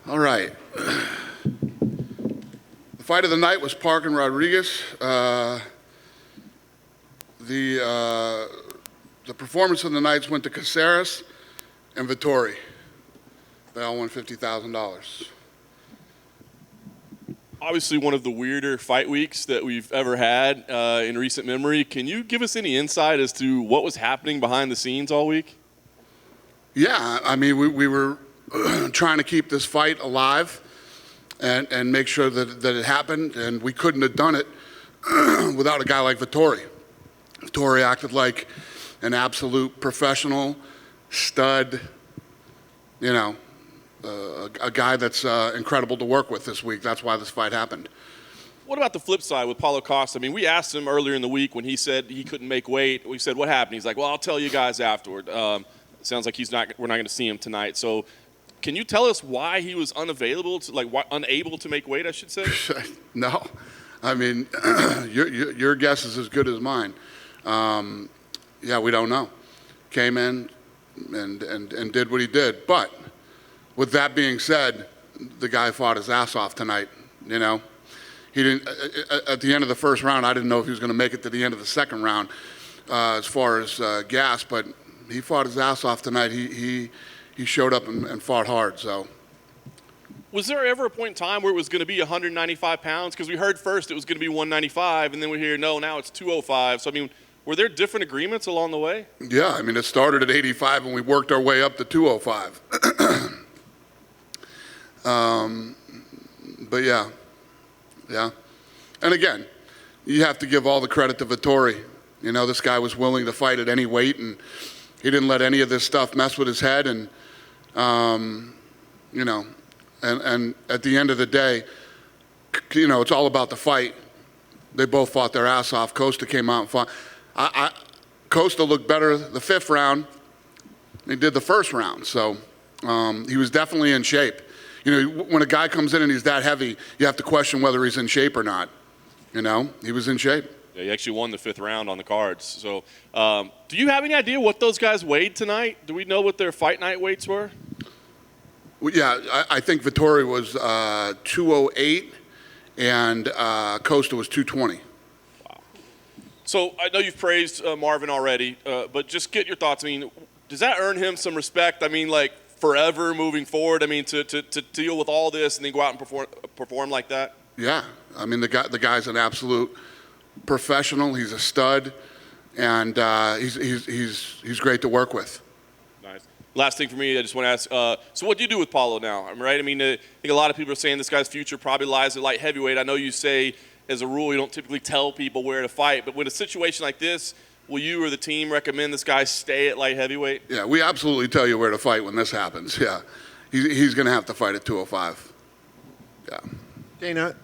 All right. The fight of the night was Park and Rodriguez. The performance of the nights went to Caceres and Vettori. They all won $50,000. Obviously one of the weirder fight weeks that we've ever had in recent memory. Can you give us any insight as to what was happening behind the scenes all week? Yeah, I mean, we were trying to keep this fight alive and make sure that it happened, and we couldn't have done it without a guy like Vettori. Vettori acted like an absolute professional, stud, you know, a guy that's incredible to work with this week. That's why this fight happened. What about the flip side with Paulo Costa? I mean, we asked him earlier in the week when he said he couldn't make weight. We said, what happened? He's like, well, I'll tell you guys afterward. Sounds like we're not going to see him tonight. So can you tell us why he was unable to make weight, I should say? No. I mean, your guess is as good as mine. Yeah, we don't know. Came in and did what he did. But with that being said, the guy fought his ass off tonight, you know. He didn't, at the end of the first round, I didn't know if he was going to make it to the end of the second round as far as gas, but he fought his ass off tonight. He showed up and fought hard, so. Was there ever a point in time where it was going to be 195 pounds? Because we heard first it was going to be 195, and then we hear, no, now it's 205. So, I mean, were there different agreements along the way? Yeah, I mean, it started at 85, and we worked our way up to 205. But yeah. And again, you have to give all the credit to Vettori. You know, this guy was willing to fight at any weight, and he didn't let any of this stuff mess with his head. And, you know, and at the end of the day, you know, it's all about the fight. They both fought their ass off. Costa came out and fought. Costa looked better the fifth round than he did the first round. So he was definitely in shape. You know, when a guy comes in and he's that heavy, you have to question whether he's in shape or not. You know, he was in shape. Yeah, he actually won the fifth round on the cards. So do you have any idea what those guys weighed tonight? Do we know what their fight night weights were? Well, yeah, I think Vettori was 208 and Costa was 220. Wow. So I know you've praised Marvin already, but just get your thoughts. I mean, does that earn him some respect? I mean, like, forever moving forward? I mean, to deal with all this and then go out and perform like that? Yeah, I mean, the guy's an absolute professional. He's a stud, and he's great to work with. Nice. Last thing for me, I just want to ask, so what do you do with Paulo now? Right? I mean, I think a lot of people are saying this guy's future probably lies at light heavyweight. I know you say, as a rule, you don't typically tell people where to fight, but with a situation like this, will you or the team recommend this guy stay at light heavyweight? Yeah, we absolutely tell you where to fight when this happens. Yeah, he's going to have to fight at 205. Yeah. Dana,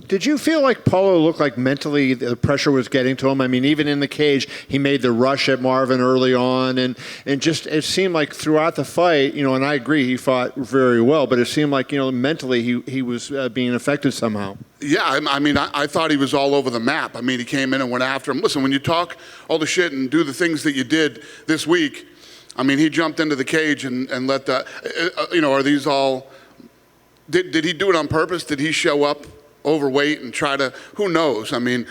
did you feel like Paulo looked like mentally the pressure was getting to him? I mean, even in the cage, he made the rush at Marvin early on, and just it seemed like throughout the fight, you know, and I agree, he fought very well, but it seemed like, you know, mentally he was being affected somehow. Yeah, I mean, I thought he was all over the map. I mean, he came in and went after him. Listen, when you talk all the shit and do the things that you did this week, I mean, he jumped into the cage and let the, you know, are these all, did he do it on purpose? Did he show up overweight and try to, who knows? I mean,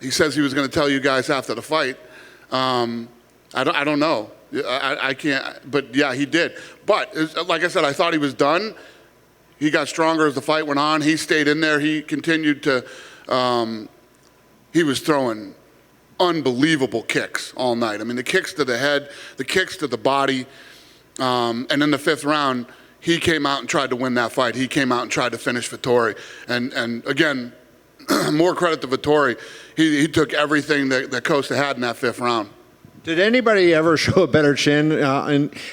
he says he was going to tell you guys after the fight. I don't know. I can't, but yeah, he did. But like I said, I thought he was done. He got stronger as the fight went on. He stayed in there. He continued to, he was throwing unbelievable kicks all night. I mean, the kicks to the head, the kicks to the body. And in the fifth round, he came out and tried to win that fight. He came out and tried to finish Vettori. And again, more credit to Vettori. He took everything that Costa had in that fifth round. Did anybody ever show a better chin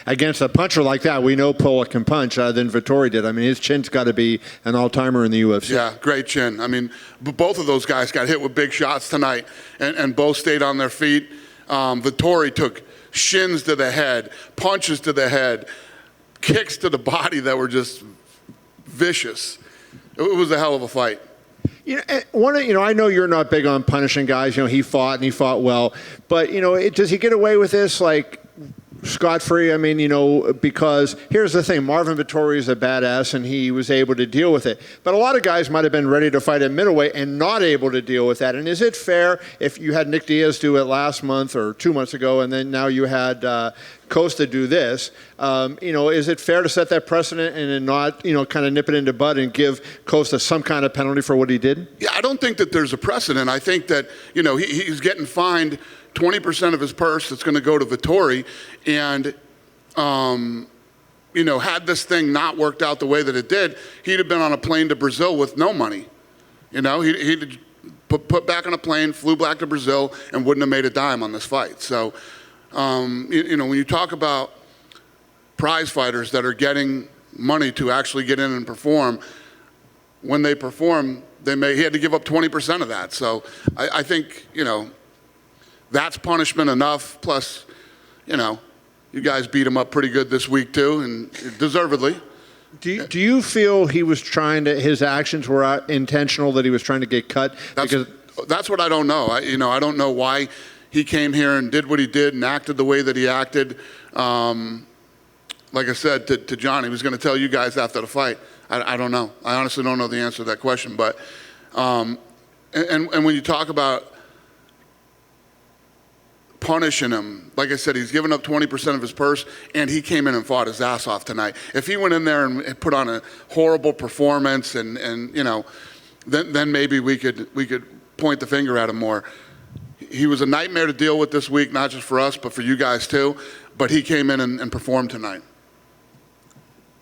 against a puncher like that? We know Paulo can punch than Vettori did. I mean, his chin's got to be an all-timer in the UFC. Yeah, great chin. I mean, both of those guys got hit with big shots tonight, and both stayed on their feet. Vettori took shins to the head, punches to the head, kicks to the body that were just vicious. It was a hell of a fight. You know, I know you're not big on punishing guys. You know, he fought and he fought well, but you know, does he get away with this? Like, scot-free? I mean, because here's the thing. Marvin Vettori is a badass, and he was able to deal with it. But a lot of guys might have been ready to fight at middleweight and not able to deal with that. And is it fair if you had Nick Diaz do it last month or 2 months ago, and then now you had Costa do this? Is it fair to set that precedent and then not, kind of nip it in the bud and give Costa some kind of penalty for what he did? Yeah, I don't think that there's a precedent. I think that, he's getting fined 20% of his purse that's going to go to Vettori, and, had this thing not worked out the way that it did, he'd have been on a plane to Brazil with no money. He'd put back on a plane, flew back to Brazil, and wouldn't have made a dime on this fight. So, when you talk about prize fighters that are getting money to actually get in and perform, when they perform, he had to give up 20% of that. So I think, that's punishment enough. Plus, you guys beat him up pretty good this week too, and deservedly. Do you feel he was his actions were intentional, that he was trying to get cut? That's what I don't know. I don't know why he came here and did what he did and acted the way that he acted. Like I said to John, he was going to tell you guys after the fight. I don't know. I honestly don't know the answer to that question. But and when you talk about punishing him, like I said, he's given up 20% of his purse, and he came in and fought his ass off tonight. If he went in there and put on a horrible performance, and then maybe we could point the finger at him more. He was a nightmare to deal with this week, not just for us, but for you guys too. But he came in and performed tonight.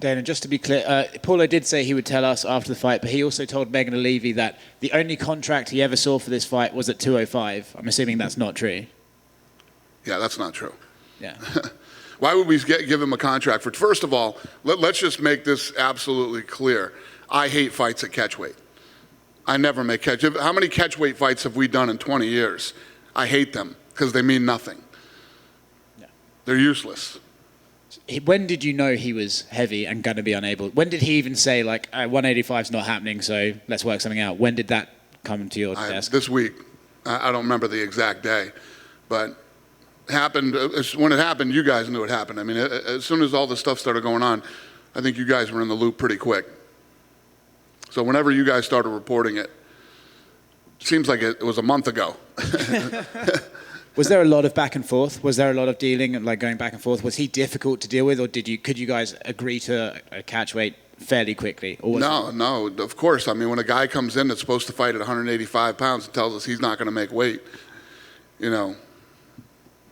Dana, just to be clear, Paulo did say he would tell us after the fight, but he also told Megan Levy that the only contract he ever saw for this fight was at 205. I'm assuming that's not true. Yeah, that's not true. Yeah. Why would we give him a contract for? First of all, let's just make this absolutely clear. I hate fights at catchweight. I never make catch. How many catchweight fights have we done in 20 years? I hate them because they mean nothing. Yeah. They're useless. When did you know he was heavy and going to be unable? When did he even say, 185 is not happening, so let's work something out? When did that come to your desk? This week. I don't remember the exact day, but happened. When it happened, you guys knew it happened. I mean, as soon as all this stuff started going on, I think you guys were in the loop pretty quick. So whenever you guys started reporting it, seems like it was a month ago. Was there a lot of back and forth? Was there a lot of dealing and going back and forth? Was he difficult to deal with, or could you guys agree to a catch weight fairly quickly? No, of course. I mean, when a guy comes in that's supposed to fight at 185 pounds and tells us he's not going to make weight,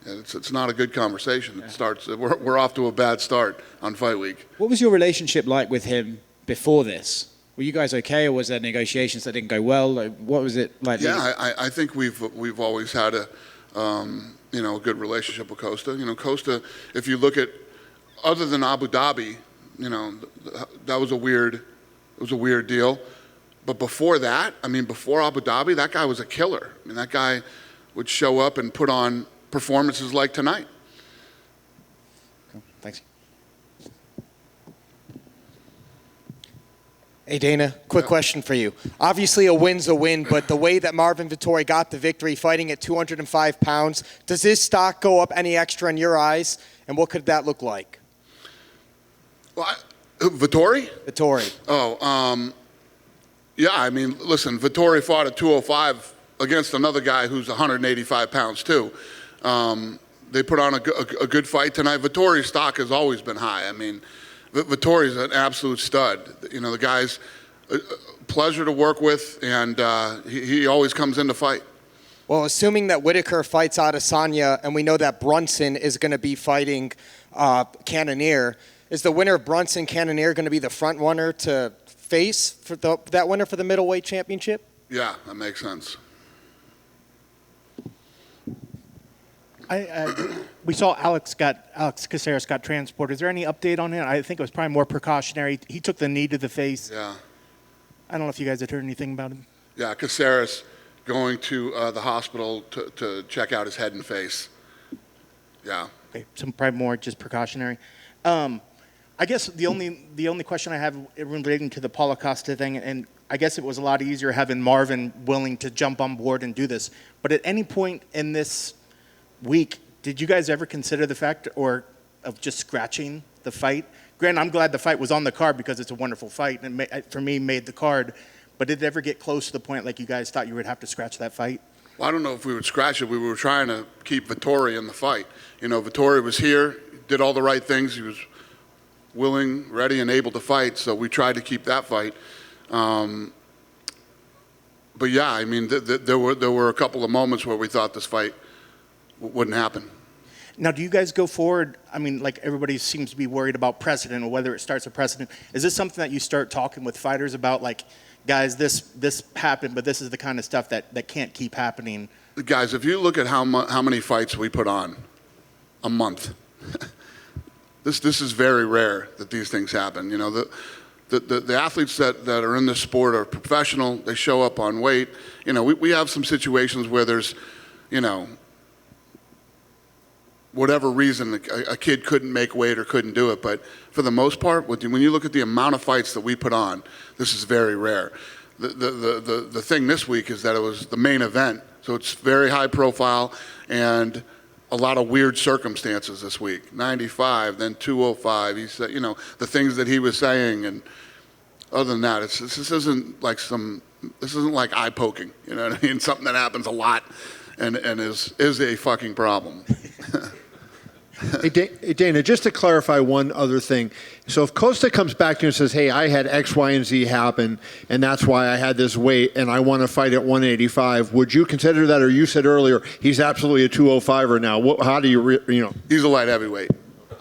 it's not a good conversation. It starts. We're off to a bad start on fight week. What was your relationship like with him before this? Were you guys okay, or was there negotiations that didn't go well? What was it like? Yeah, I think we've always had a good relationship with Costa. Costa, if you look at, other than Abu Dhabi, that was a weird deal. But before that, before Abu Dhabi, that guy was a killer. That guy would show up and put on performances like tonight. Cool. Thanks. Hey, Dana, quick question for you. Obviously, a win's a win, but the way that Marvin Vettori got the victory fighting at 205 pounds, does his stock go up any extra in your eyes, and what could that look like? Well, Vettori? Vettori. Yeah, listen, Vettori fought at 205 against another guy who's 185 pounds too. They put on a good fight tonight. Vettori's stock has always been high. Vettori's an absolute stud. The guy's a pleasure to work with, and he always comes in to fight. Well, assuming that Whitaker fights Adesanya, and we know that Brunson is going to be fighting Cannonier, is the winner of Brunson-Cannonier going to be the front runner to face for that winner for the middleweight championship? Yeah, that makes sense. We saw Alex Caceres got transported. Is there any update on him? I think it was probably more precautionary. He took the knee to the face. Yeah. I don't know if you guys had heard anything about him. Yeah, Caceres going to the hospital to check out his head and face. Yeah. Okay, so probably more just precautionary. I guess the only question I have relating to the Paulo Costa thing, and I guess it was a lot easier having Marvin willing to jump on board and do this. But at any point in this week, did you guys ever consider the fact, or of just scratching the fight? Granted, I'm glad the fight was on the card because it's a wonderful fight, and for me, made the card. But did it ever get close to the point like you guys thought you would have to scratch that fight? Well, I don't know if we would scratch it. We were trying to keep Vettori in the fight. You know, Vettori was here, did all the right things. He was willing, ready, and able to fight, so we tried to keep that fight. But yeah, I mean, there were a couple of moments where we thought this fight wouldn't happen. Now, do you guys go forward? I mean, like everybody seems to be worried about precedent or whether it starts a precedent. Is this something that you start talking with fighters about, like, guys, this happened, but this is the kind of stuff that can't keep happening? Guys, if you look at how many fights we put on a month, this is very rare that these things happen. You know, the athletes that are in this sport are professional. They show up on weight. You know, we have some situations where there's, you know, whatever reason a kid couldn't make weight or couldn't do it. But for the most part, when you look at the amount of fights that we put on, this is very rare. The thing this week is that it was the main event, so it's very high profile and a lot of weird circumstances this week. 95, then 205. He said, you know, the things that he was saying, and other than that, this isn't like eye poking. You know what I mean? Something that happens a lot and is a fucking problem. Hey, Dana, just to clarify one other thing. So if Costa comes back to you and says, hey, I had X, Y, and Z happen, and that's why I had this weight, and I want to fight at 185, would you consider that? Or you said earlier, he's absolutely a 205er now. How do you know? He's a light heavyweight.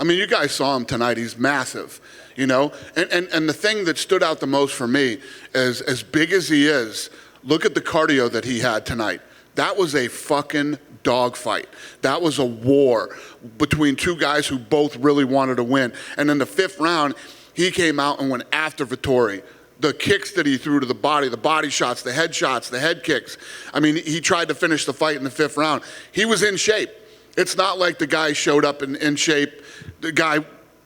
I mean, you guys saw him tonight. He's massive, you know? And the thing that stood out the most for me is, as big as he is, look at the cardio that he had tonight. That was a fucking dogfight. That was a war between two guys who both really wanted to win. And in the fifth round, he came out and went after Vettori. The kicks that he threw to the body shots, the head shots, the head kicks. I mean, he tried to finish the fight in the fifth round. He was in shape. It's not like the guy showed up in shape. The guy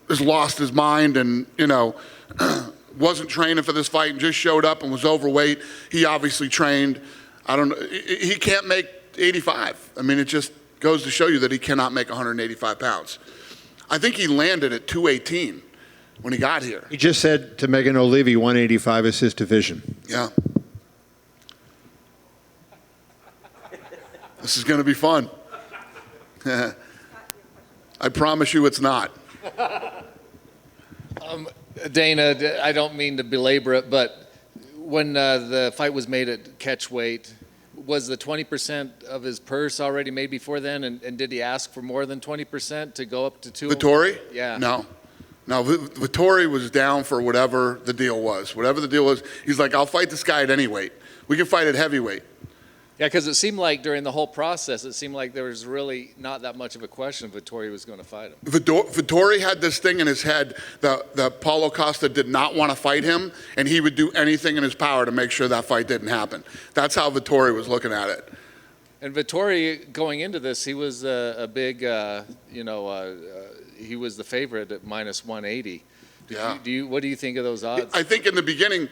has lost his mind and, you know, wasn't training for this fight and just showed up and was overweight. He obviously trained. I don't know. He can't make 85. I mean, it just goes to show you that he cannot make 185 pounds. I think he landed at 218 when he got here. He just said to Megan O'Leary, 185 is his division. Yeah. This is going to be fun. I promise you it's not. Dana, I don't mean to belabor it, but when the fight was made at catch weight, was the 20% of his purse already made before then? And did he ask for more than 20% to go up to 2? Vettori? Yeah. No. Vettori was down for whatever the deal was. Whatever the deal was, he's like, I'll fight this guy at any weight. We can fight at heavyweight. Yeah, because it seemed like during the whole process, it seemed like there was really not that much of a question if Vettori was going to fight him. Vettori had this thing in his head that Paulo Costa did not want to fight him, and he would do anything in his power to make sure that fight didn't happen. That's how Vettori was looking at it. And Vettori, going into this, he was a big, he was the favorite at minus 180. Yeah. What do you think of those odds? I think in the beginning,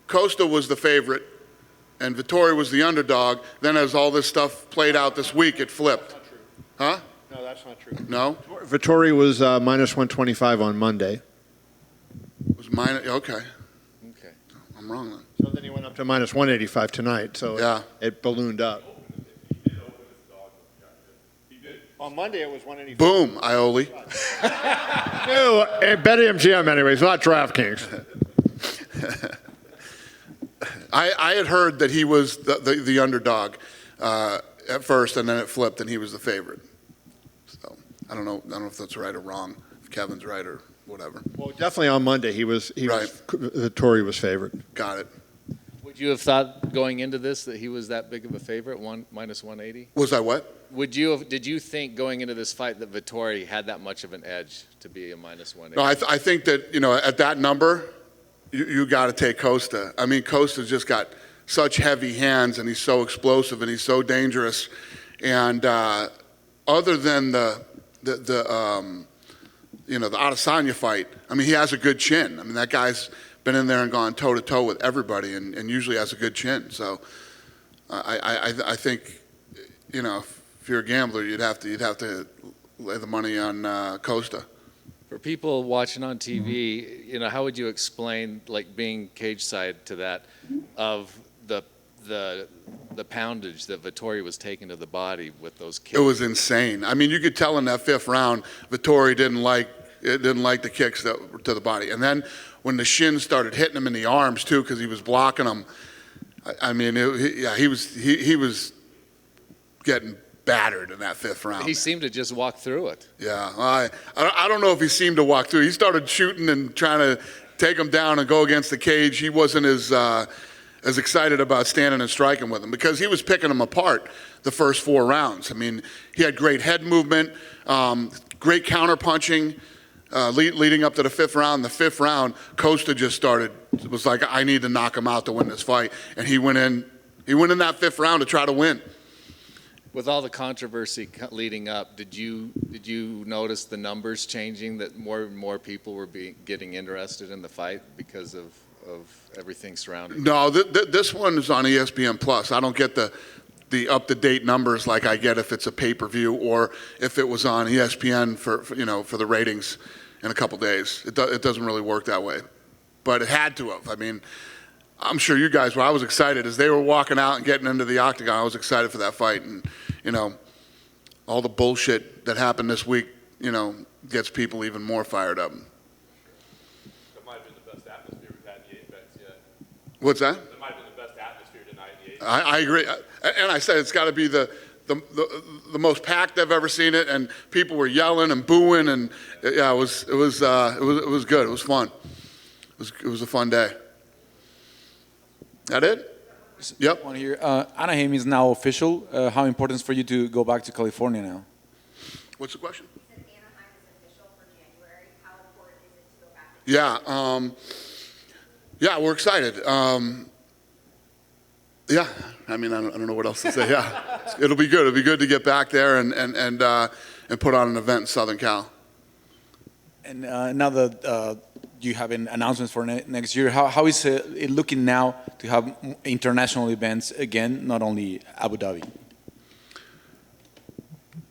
Costa was the favorite, and Vettori was the underdog. Then as all this stuff played out this week, it flipped. Huh? No, that's not true. No? Vettori was minus 125 on Monday. It was minus, okay. Okay. I'm wrong then. So then he went up to minus 185 tonight, so Yeah. it ballooned up. On Monday it was 185. Boom, Ioli. No, bet MGM anyways, not DraftKings. I had heard that he was the underdog at first, and then it flipped, and he was the favorite. So I don't know if that's right or wrong, if Kevin's right or whatever. Well, definitely on Monday Vettori was favored. Got it. Would you have thought going into this that he was that big of a favorite, minus 180? Was I what? Did you think going into this fight that Vettori had that much of an edge to be a minus 180? No, I think that, at that number, you got to take Costa. I mean, Costa's just got such heavy hands, and he's so explosive, and he's so dangerous. And other than the Adesanya fight, I mean, he has a good chin. I mean, that guy's been in there and gone toe-to-toe with everybody and usually has a good chin. So I think, if you're a gambler, you'd have to lay the money on Costa. For people watching on TV, how would you explain, like, being cage side to that, of the poundage that Vettori was taking to the body with those kicks? It was insane. I mean, you could tell in that fifth round, Vettori didn't like the kicks to the body. And then when the shins started hitting him in the arms too, because he was blocking them. I mean, he was getting battered in that fifth round. He seemed to just walk through it. Yeah, I don't know if he seemed to walk through. He started shooting and trying to take him down and go against the cage. He wasn't as excited about standing and striking with him because he was picking him apart the first 4 rounds. I mean, he had great head movement, great counter punching leading up to the fifth round. The fifth round, Costa just started. It was like, I need to knock him out to win this fight, and he went in that fifth round to try to win. With all the controversy leading up, did you notice the numbers changing, that more and more people were getting interested in the fight because of everything surrounding it? No, this one is on ESPN Plus. I don't get the up-to-date numbers like I get if it's a pay-per-view or if it was on ESPN for the ratings in a couple days. It doesn't really work that way, but it had to have. I mean, I'm sure you guys were. I was excited as they were walking out and getting into the octagon. I was excited for that fight, and all the bullshit that happened this week, gets people even more fired up. That might have been the best atmosphere we've had in the 8 events yet. What's that? That might have been the best atmosphere tonight in the 8 events. I agree, and I said it's got to be the most packed I've ever seen it, and people were yelling and booing, and yeah, it was good. It was fun. It was a fun day. That it? Yep. One here. Anaheim is now official. How important is for you to go back to California now? What's the question? Anaheim is official for January. How important is it to go back? Yeah, we're excited. Yeah, I mean, I don't know what else to say. Yeah, it'll be good. It'll be good to get back there and put on an event in Southern Cal. And now that you have announcements for next year, how is it looking now to have international events again, not only Abu Dhabi?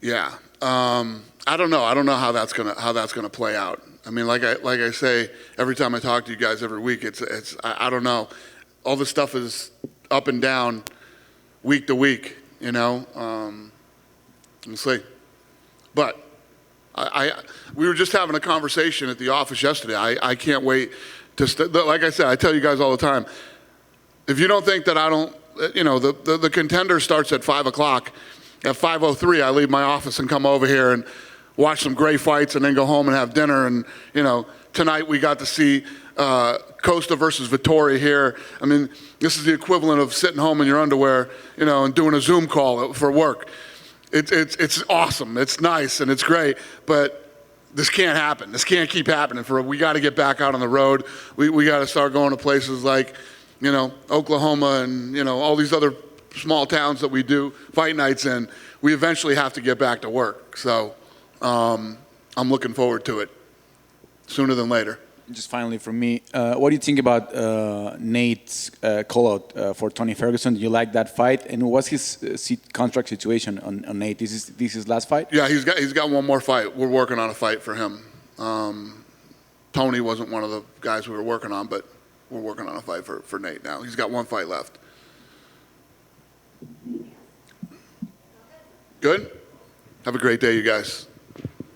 Yeah, I don't know. I don't know how that's gonna play out. I mean, like I say every time I talk to you guys every week, I don't know. All this stuff is up and down, week to week. We'll see. But we were just having a conversation at the office yesterday. I can't wait to like I said, I tell you guys all the time. If you don't think that I don't, the contender starts at 5 o'clock. At 5:03, I leave my office and come over here and watch some great fights and then go home and have dinner. And, tonight we got to see Costa versus Vettori here. I mean, this is the equivalent of sitting home in your underwear, and doing a Zoom call for work. It's awesome. It's nice and it's great, but this can't happen. This can't keep happening. We got to get back out on the road. We got to start going to places like, Oklahoma and, all these other small towns that we do fight nights in. We eventually have to get back to work. So I'm looking forward to it sooner than later. Just finally from me, what do you think about Nate's call-out for Tony Ferguson? Do you like that fight? And what's his contract situation on Nate? This is his last fight? Yeah, he's got one more fight. We're working on a fight for him. Tony wasn't one of the guys we were working on, but we're working on a fight for Nate now. He's got one fight left. Good? Have a great day, you guys.